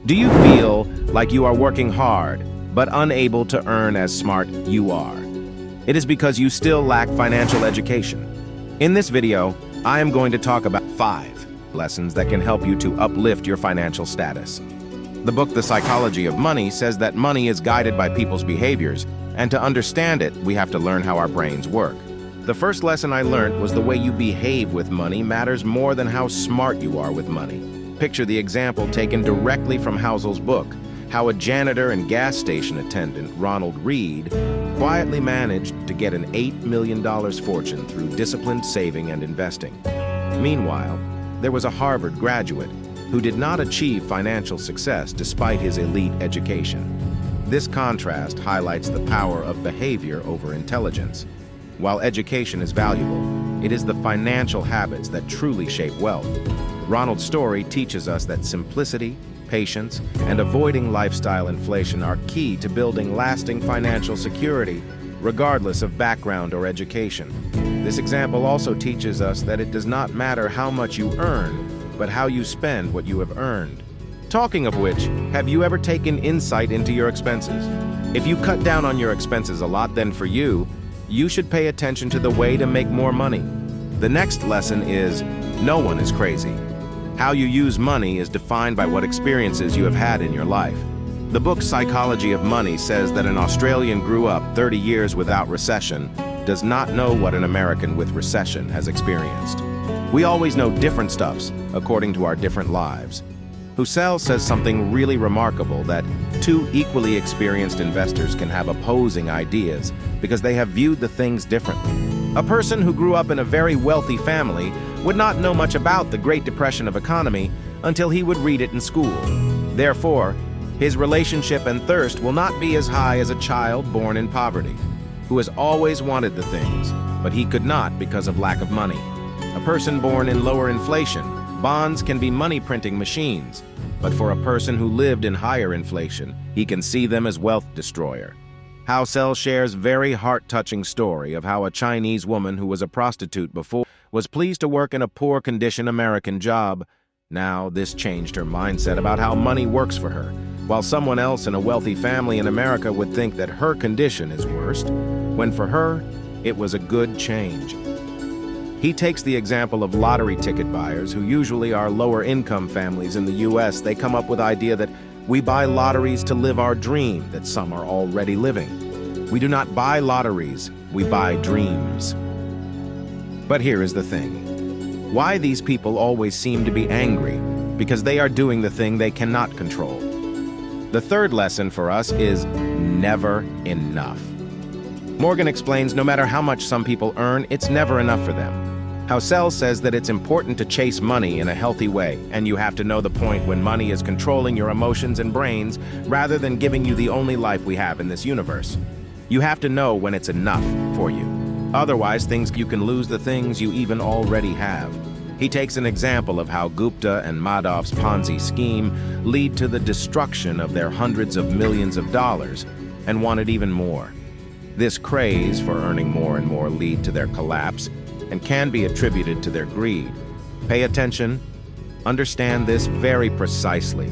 Do you feel like you are working hard, but unable to earn as smart you are? It is because you still lack financial education. In this video, I am going to talk about 5 lessons that can help you to uplift your financial status. The book, The Psychology of Money, says that money is guided by people's behaviors, and to understand it, we have to learn how our brains work. The first lesson I learned was the way you behave with money matters more than how smart you are with money. Picture the example taken directly from Housel's book, how a janitor and gas station attendant, Ronald Read, quietly managed to get an $8 million fortune through disciplined saving and investing. Meanwhile, there was a Harvard graduate who did not achieve financial success despite his elite education. This contrast highlights the power of behavior over intelligence. While education is valuable, it is the financial habits that truly shape wealth. Ronald's story teaches us that simplicity, patience, and avoiding lifestyle inflation are key to building lasting financial security, regardless of background or education. This example also teaches us that it does not matter how much you earn, but how you spend what you have earned. Talking of which, have you ever taken insight into your expenses? If you cut down on your expenses a lot, then for you should pay attention to the way to make more money. The next lesson is, no one is crazy. How you use money is defined by what experiences you have had in your life. The book Psychology of Money says that an Australian grew up 30 years without recession does not know what an American with recession has experienced. We always know different stuffs according to our different lives. Housel says something really remarkable, that 2 equally experienced investors can have opposing ideas because they have viewed the things differently. A person who grew up in a very wealthy family would not know much about the Great Depression of economy until he would read it in school. Therefore, his relationship and thirst will not be as high as a child born in poverty, who has always wanted the things, but he could not because of lack of money. A person born in lower inflation, bonds can be money-printing machines, but for a person who lived in higher inflation, he can see them as wealth destroyer. Housel shares very heart-touching story of how a Chinese woman who was a prostitute before was pleased to work in a poor condition American job. Now this changed her mindset about how money works for her, while someone else in a wealthy family in America would think that her condition is worst, when for her, it was a good change. He takes the example of lottery ticket buyers, who usually are lower-income families in the U.S. They come up with the idea that we buy lotteries to live our dream that some are already living. We do not buy lotteries, we buy dreams. But here is the thing. Why these people always seem to be angry? Because they are doing the thing they cannot control. The third lesson for us is never enough. Morgan explains no matter how much some people earn, it's never enough for them. Housel says that it's important to chase money in a healthy way, and you have to know the point when money is controlling your emotions and brains rather than giving you the only life we have in this universe. You have to know when it's enough for you. Otherwise, you can lose the things you even already have. He takes an example of how Gupta and Madoff's Ponzi scheme lead to the destruction of their hundreds of millions of dollars and wanted even more. This craze for earning more and more lead to their collapse and can be attributed to their greed. Pay attention, understand this very precisely.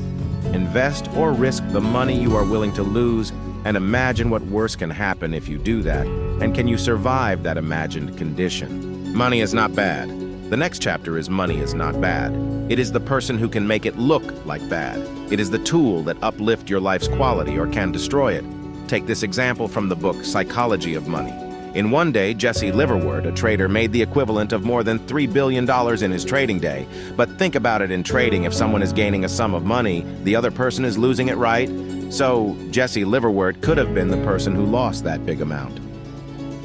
Invest or risk the money you are willing to lose, and imagine what worse can happen if you do that, and can you survive that imagined condition. Money is not bad. The next chapter is money is not bad. It is the person who can make it look like bad. It is the tool that uplifts your life's quality or can destroy it. Take this example from the book Psychology of Money. In one day, Jesse Liverword, a trader, made the equivalent of more than $3 billion in his trading day. But think about it in trading. If someone is gaining a sum of money, the other person is losing it, right? So Jesse Liverword could have been the person who lost that big amount.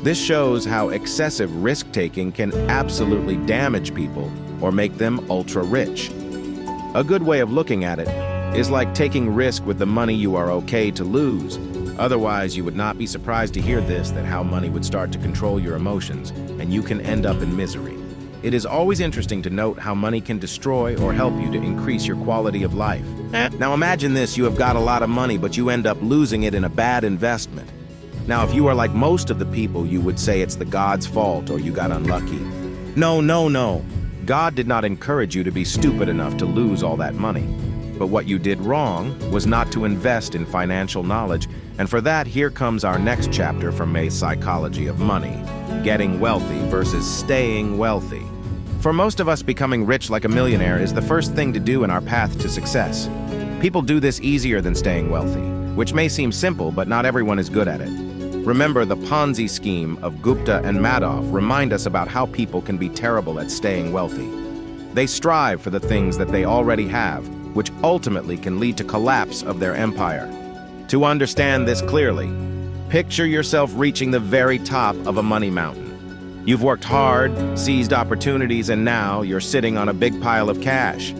This shows how excessive risk-taking can absolutely damage people or make them ultra-rich. A good way of looking at it is like taking risk with the money you are okay to lose. Otherwise, you would not be surprised to hear this, that how money would start to control your emotions, and you can end up in misery. It is always interesting to note how money can destroy or help you to increase your quality of life. Now imagine this, you have got a lot of money, but you end up losing it in a bad investment. Now, if you are like most of the people, you would say it's the God's fault or you got unlucky. No. God did not encourage you to be stupid enough to lose all that money. But what you did wrong was not to invest in financial knowledge, and for that, here comes our next chapter from A Psychology of Money: getting wealthy versus staying wealthy. For most of us, becoming rich like a millionaire is the first thing to do in our path to success. People do this easier than staying wealthy, which may seem simple, but not everyone is good at it. Remember, the Ponzi scheme of Gupta and Madoff remind us about how people can be terrible at staying wealthy. They strive for the things that they already have, which ultimately can lead to collapse of their empire. To understand this clearly, picture yourself reaching the very top of a money mountain. You've worked hard, seized opportunities, and now you're sitting on a big pile of cash.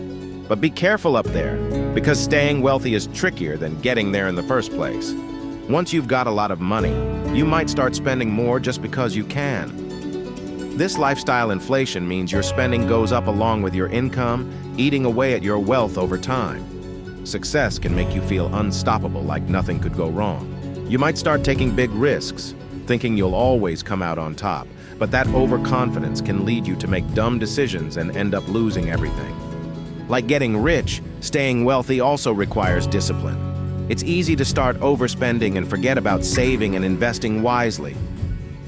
But be careful up there, because staying wealthy is trickier than getting there in the first place. Once you've got a lot of money, you might start spending more just because you can. This lifestyle inflation means your spending goes up along with your income, eating away at your wealth over time. Success can make you feel unstoppable, like nothing could go wrong. You might start taking big risks, thinking you'll always come out on top, but that overconfidence can lead you to make dumb decisions and end up losing everything. Like getting rich, staying wealthy also requires discipline. It's easy to start overspending and forget about saving and investing wisely.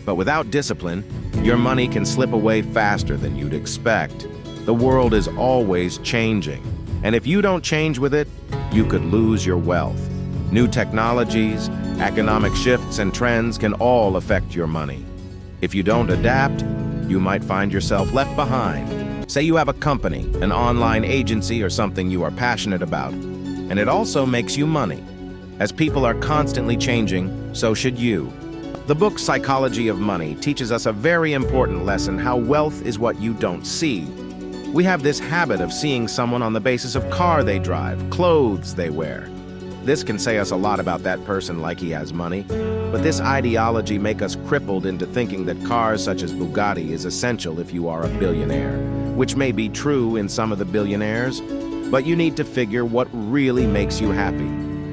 But without discipline, your money can slip away faster than you'd expect. The world is always changing, and if you don't change with it, you could lose your wealth. New technologies, economic shifts, and trends can all affect your money. If you don't adapt, you might find yourself left behind. Say you have a company, an online agency, or something you are passionate about, and it also makes you money. As people are constantly changing, so should you. The book Psychology of Money teaches us a very important lesson: how wealth is what you don't see. We have this habit of seeing someone on the basis of car they drive, clothes they wear. This can say us a lot about that person, like he has money, but this ideology makes us crippled into thinking that cars such as Bugatti is essential if you are a billionaire, which may be true in some of the billionaires, but you need to figure what really makes you happy.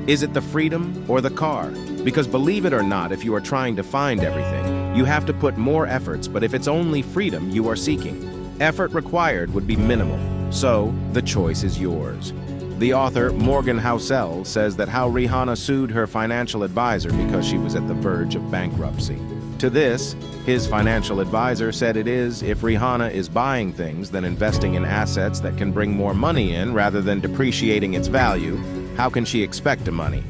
Is it the freedom or the car? Because believe it or not, if you are trying to find everything, you have to put more efforts, but if it's only freedom you are seeking, effort required would be minimal, so the choice is yours. The author, Morgan Housel, says that how Rihanna sued her financial advisor because she was at the verge of bankruptcy. To this, his financial advisor said it is, if Rihanna is buying things, then investing in assets that can bring more money in rather than depreciating its value, how can she expect the money?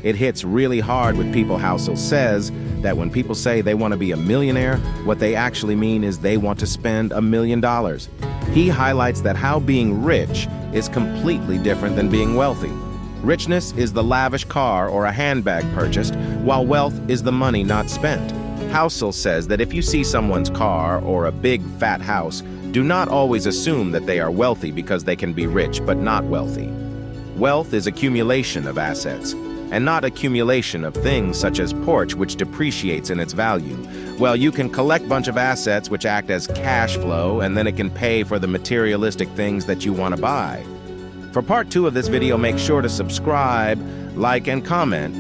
It hits really hard with people. Housel says that when people say they want to be a millionaire, what they actually mean is they want to spend $1 million. He highlights that how being rich is completely different than being wealthy. Richness is the lavish car or a handbag purchased, while wealth is the money not spent. Housel says that if you see someone's car or a big fat house, do not always assume that they are wealthy because they can be rich but not wealthy. Wealth is accumulation of assets, and not accumulation of things such as porch, which depreciates in its value. Well, you can collect a bunch of assets which act as cash flow, and then it can pay for the materialistic things that you want to buy. For part 2 of this video, make sure to subscribe, like, and comment.